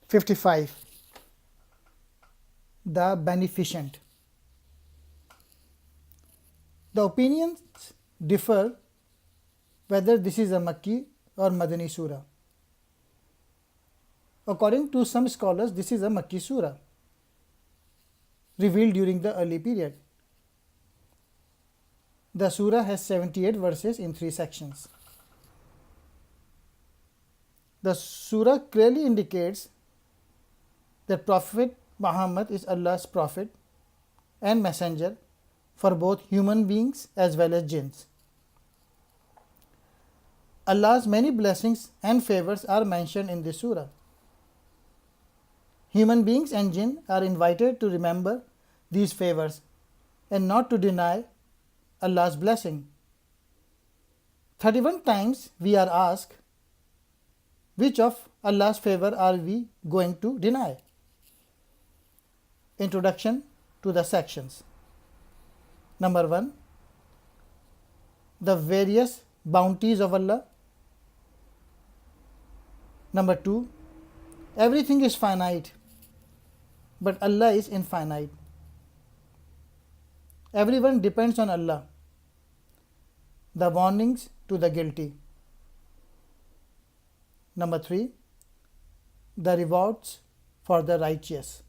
55. The Beneficent. The opinions differ whether this is a Makki or Madani Surah. According to some scholars, this is a Makki Surah revealed during the early period. The surah has 78 verses in 3 sections. The surah clearly indicates that Prophet Muhammad is Allah's prophet and messenger for both human beings as well as jinns. Allah's many blessings and favors are mentioned in this surah. Human beings and jinn are invited to remember these favors and not to deny Allah's blessing. 31 times we are asked, which of Allah's favor are we going to deny? Introduction to the sections. Number 1. The various bounties of Allah. Number 2. Everything is finite, but Allah is infinite. Everyone depends on Allah. The warnings to the guilty. Number 3. The rewards for the righteous.